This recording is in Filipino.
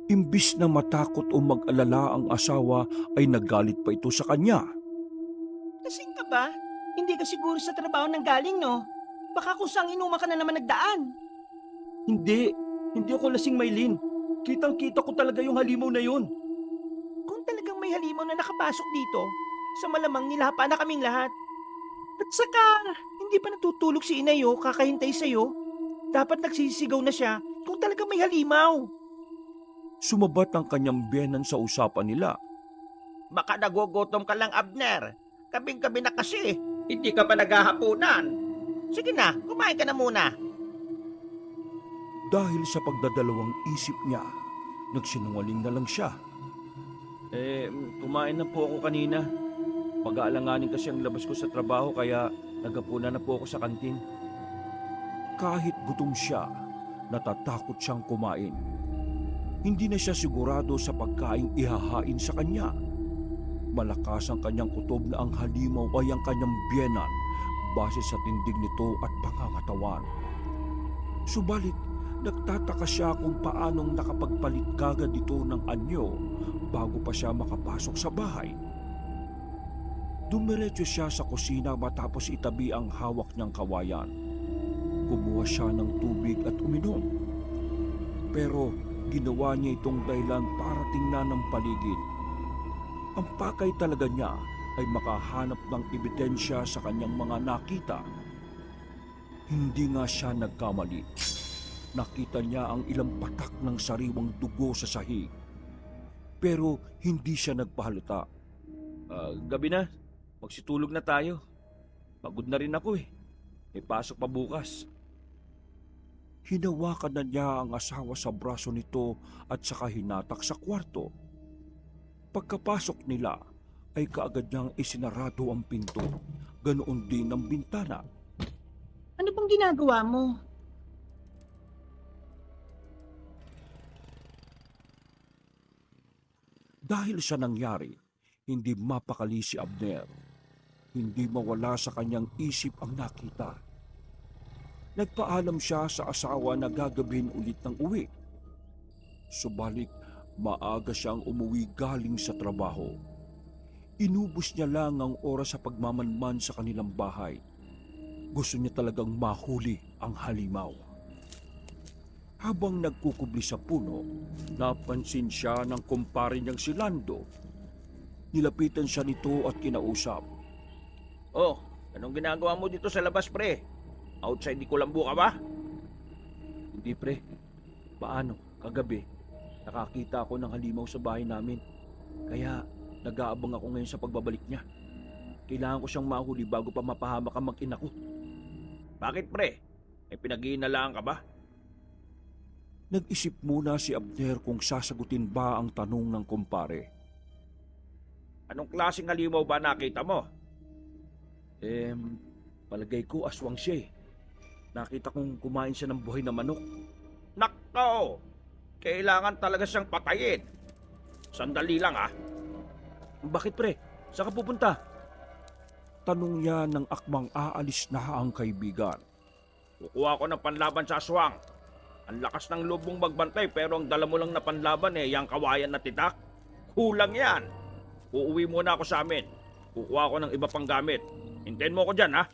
Imbis na matakot o mag-alala ang asawa ay nagalit pa ito sa kanya. Lasing ka ba? Hindi ka siguro sa trabaho nang galing, no? Baka kung saan inuman ka na naman nagdaan. Hindi, hindi ako lasing, Maylin. Kitang-kita ko talaga yung halimaw na yun. Kung talagang may halimaw na nakapasok dito, sa malamang nilapa na kaming lahat. At saka, hindi pa natutulog si inay kakahintay sa'yo. Dapat nagsisigaw na siya kung talagang may halimaw. Sumabat ang kanyang biyenan sa usapan nila. Baka nagugutom ka lang, Abner. Kabing-gabi na kasi. Hindi ka pa naghahapunan. Sige na, kumain ka na muna. Dahil sa pagdadalawang isip niya, nagsinungaling na lang siya. Kumain na po ako kanina. Pag-aalanganin kasi ang labas ko sa trabaho kaya naghapunan na po ako sa kantin. Kahit gutom siya, natatakot siyang kumain. Hindi na siya sigurado sa pagkaing ihahain sa kanya. Malakas ang kanyang kutob na ang halimaw ay ang kanyang biyenan base sa tindig nito at pangangatawan. Subalit, nagtataka siya kung paanong nakapagpalit kagad ito ng anyo bago pa siya makapasok sa bahay. Dumiretso siya sa kusina matapos itabi ang hawak niyang kawayan. Kumuha siya ng tubig at uminom. Pero ginawa niya itong dahilan para tingnan ang paligid. Ang pakay talaga niya ay makahanap ng ebidensya sa kanyang mga nakita. Hindi nga siya nagkamali. Nakita niya ang ilang patak ng sariwang dugo sa sahig. Pero hindi siya nagpahalata. Gabi na, magsitulog na tayo. Pagod na rin ako eh. May pasok pa bukas. Hinawakan na niya ang asawa sa braso nito at saka hinatak sa kwarto. Pagkapasok nila ay kaagad niyang isinarado ang pinto, ganoon din ang bintana. Ano bang ginagawa mo? Dahil sa nangyari, hindi mapakali si Abner. Hindi mawala sa kanyang isip ang nakita. Nagpaalam siya sa asawa na gagabin ulit ng uwi. Subalit, maaga siyang umuwi galing sa trabaho. Inubos niya lang ang oras sa pagmamanman sa kanilang bahay. Gusto niya talagang mahuli ang halimaw. Habang nagkukubli sa puno, napansin siya ng kumpare niyang si Lando. Nilapitan siya nito at kinausap. Oh, anong ginagawa mo dito sa labas, pre? Outside di Kulambo ka ba? Hindi pre, paano? Kagabi, nakakita ako ng halimaw sa bahay namin. Kaya nag-aabang ako ngayon sa pagbabalik niya. Kailangan ko siyang mahuli bago pa mapahamak ang mag-ina ko. Bakit, pre? May pinag-iinalaan ka ba? Nag-isip muna si Abner kung sasagutin ba ang tanong ng kumpare. Anong klaseng halimaw ba nakita mo? Palagay ko aswang siya eh. Nakita kong kumain siya ng buhay na manok. Nako! Kailangan talaga siyang patayin. Sandali lang ah. Bakit pre? Saan ka pupunta? Tanong niya ng akmang aalis na ang kaibigan. Kukuha ko ng panlaban sa aswang. Ang lakas ng loob mong magbantay pero ang dala mo lang na panlaban yung kawayan na titak. Kulang yan. Uuwi muna ako sa amin. Kukuha ko ng iba pang gamit. Hintayin mo ko dyan ha.